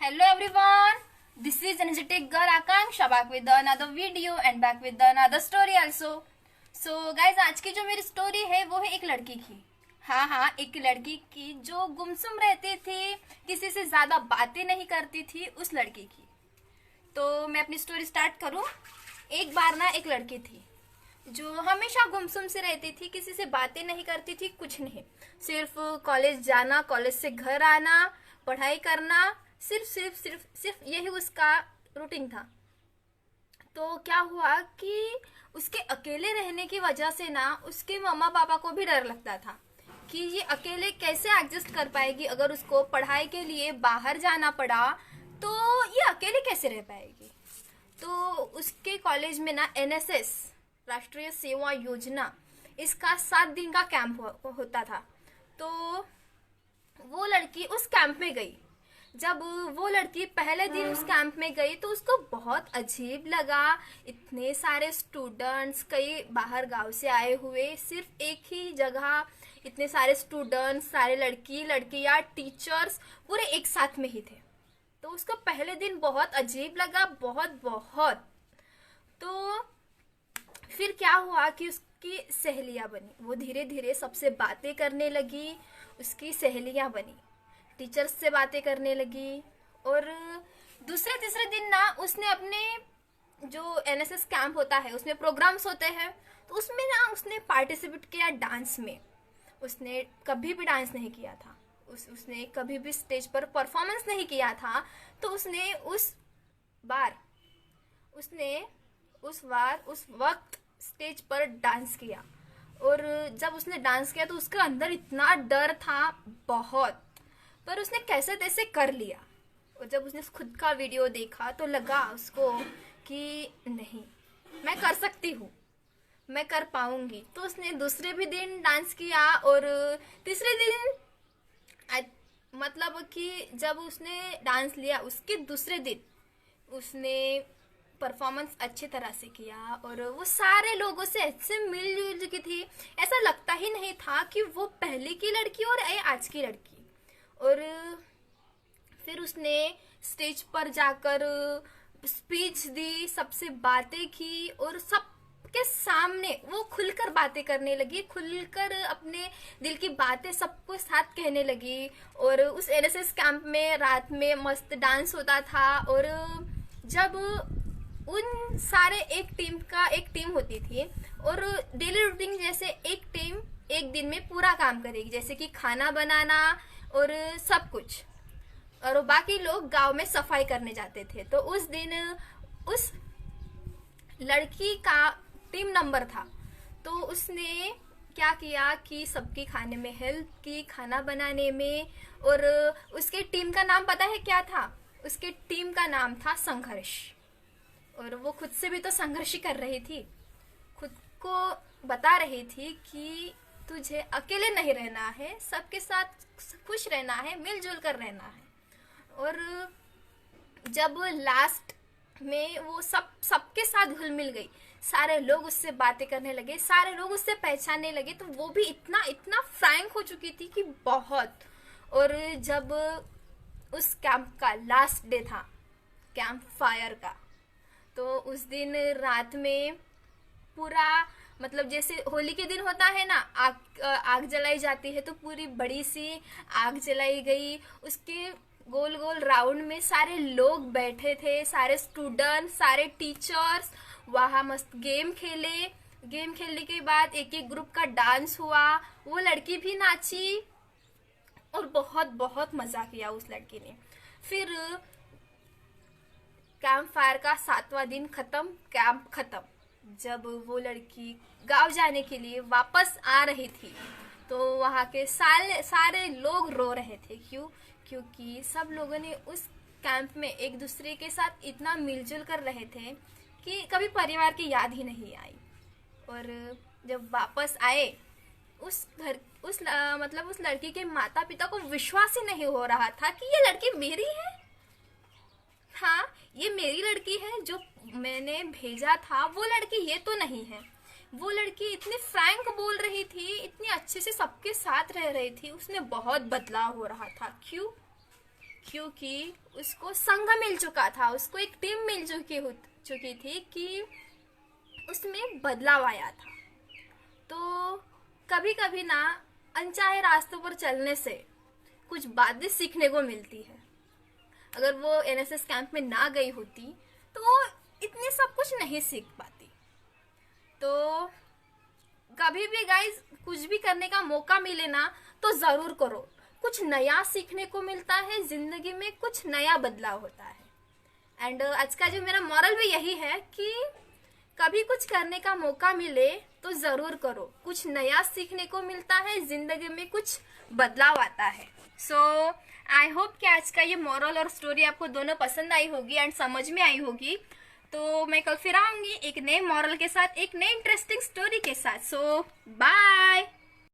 Hello everyone, this is energetic girl Akanksha back with another video and back with another story also. So guys, आज की जो मेरी story है वो है एक लड़की की। हाँ, एक लड़की की जो गुमसुम रहती थी, किसी से ज्यादा बातें नहीं करती थी, उस लड़की की। तो मैं अपनी स्टोरी स्टार्ट करूँ। एक बार ना एक लड़की थी जो हमेशा गुमसुम से रहती थी, किसी से बातें नहीं करती थी, कुछ नहीं, सिर्फ कॉलेज जाना, कॉलेज से घर आना, पढ़ाई करना, सिर्फ यही उसका रूटीन था। तो क्या हुआ कि उसके अकेले रहने की वजह से ना उसके मम्मा पापा को भी डर लगता था कि ये अकेले कैसे एडजस्ट कर पाएगी। अगर उसको पढ़ाई के लिए बाहर जाना पड़ा तो ये अकेले कैसे रह पाएगी। तो उसके कॉलेज में ना एनएसएस, राष्ट्रीय सेवा योजना, इसका 7 दिन का कैंप होता था। तो वो लड़की उस कैंप में गई। जब वो लड़की पहले दिन उस कैंप में गई तो उसको बहुत अजीब लगा। इतने सारे स्टूडेंट्स, कई बाहर गांव से आए हुए, सिर्फ एक ही जगह इतने सारे स्टूडेंट्स, सारे लड़कियां, टीचर्स पूरे एक साथ में ही थे। तो उसको पहले दिन बहुत अजीब लगा, बहुत। तो फिर क्या हुआ कि उसकी सहेलियां बनी। वो धीरे धीरे सबसे बातें करने लगी, उसकी सहेलियां बनी, टीचर्स से बातें करने लगी। और दूसरे तीसरे दिन ना उसने अपने जो एनएसएस कैंप होता है उसमें प्रोग्राम्स होते हैं, तो उसमें ना उसने पार्टिसिपेट किया डांस में। उसने कभी भी डांस नहीं किया था, उसने कभी भी स्टेज पर परफॉर्मेंस नहीं किया था। तो उसने उस वक्त स्टेज पर डांस किया। और जब उसने डांस किया तो उसके अंदर इतना डर था, बहुत, पर उसने कैसे तैसे कर लिया। और जब उसने खुद का वीडियो देखा तो लगा उसको कि नहीं, मैं कर सकती हूँ, मैं कर पाऊंगी। तो उसने दूसरे भी दिन डांस किया। और तीसरे दिन मतलब कि जब उसने डांस लिया उसके दूसरे दिन उसने परफॉर्मेंस अच्छी तरह से किया। और वो सारे लोगों से ऐसे मिलजुल चुकी थी, ऐसा लगता ही नहीं था कि वो पहले की लड़की और आज की लड़की। और फिर उसने स्टेज पर जाकर स्पीच दी, सबसे बातें की और सबके सामने वो खुलकर बातें करने लगी, खुलकर अपने दिल की बातें सबको साथ कहने लगी। और उस एनएसएस कैंप में रात में मस्त डांस होता था। और जब उन सारे एक टीम होती थी और डेली रूटीन जैसे एक टीम एक दिन में पूरा काम करेगी, जैसे कि खाना बनाना और सब कुछ, और बाकी लोग गांव में सफाई करने जाते थे। तो उस दिन उस लड़की का टीम नंबर था। तो उसने क्या किया कि सबकी खाने में हेल्प की, खाना बनाने में। और उसके टीम का नाम पता है क्या था? उसके टीम का नाम था संघर्ष। और वो खुद से भी तो संघर्ष कर रही थी, खुद को बता रही थी कि तुझे अकेले नहीं रहना है, सबके साथ खुश रहना है, मिलजुल कर रहना है। और जब लास्ट में वो सबके साथ घुल मिल गई, सारे लोग उससे बातें करने लगे, सारे लोग उससे पहचानने लगे, तो वो भी इतना फ्रैंक हो चुकी थी कि बहुत। और जब उस कैंप का लास्ट डे था, कैंप फायर का, तो उस दिन रात में पूरा, मतलब जैसे होली के दिन होता है ना, आग जलाई जाती है, तो पूरी बड़ी सी आग जलाई गई। उसके गोल गोल राउंड में सारे लोग बैठे थे, सारे स्टूडेंट, सारे टीचर्स, वहाँ मस्त गेम खेले। गेम खेलने के बाद एक एक ग्रुप का डांस हुआ, वो लड़की भी नाची और बहुत मजा किया उस लड़की ने। फिर कैंप फायर का 7वां दिन खत्म, कैंप खत्म। जब वो लड़की गांव जाने के लिए वापस आ रही थी तो वहाँ के सारे लोग रो रहे थे। क्योंकि सब लोगों ने उस कैंप में एक दूसरे के साथ इतना मिलजुल कर रहे थे कि कभी परिवार की याद ही नहीं आई। और जब वापस आए उस लड़की के माता पिता को विश्वास ही नहीं हो रहा था कि ये लड़की मेरी है। हाँ, ये मेरी लड़की है, जो मैंने भेजा था वो लड़की ये तो नहीं है। वो लड़की इतनी फ्रैंक बोल रही थी, इतनी अच्छे से सबके साथ रह रही थी, उसमें बहुत बदलाव हो रहा था। क्यों? क्योंकि उसको संघ मिल चुका था, उसको एक टीम मिल चुकी थी कि उसमें बदलाव आया था। तो कभी कभी ना अनचाहे रास्तों पर चलने से कुछ बातें सीखने को मिलती है। अगर वो एनएसएस कैंप में ना गई होती तो वो इतनी सब कुछ नहीं सीख पाती। तो कभी भी गाइज कुछ भी करने का मौका मिले ना तो जरूर करो, कुछ नया सीखने को मिलता है, जिंदगी में कुछ नया बदलाव होता है। एंड आज का जो मेरा मॉरल भी यही है कि कभी कुछ करने का मौका मिले तो जरूर करो, कुछ नया सीखने को मिलता है, जिंदगी में कुछ बदलाव आता है। सो आई होप कि आज का ये मॉरल और स्टोरी आपको दोनों पसंद आई होगी एंड समझ में आई होगी। तो मैं कल फिर आऊंगी एक नए मॉरल के साथ, एक नए इंटरेस्टिंग स्टोरी के साथ। सो बाय।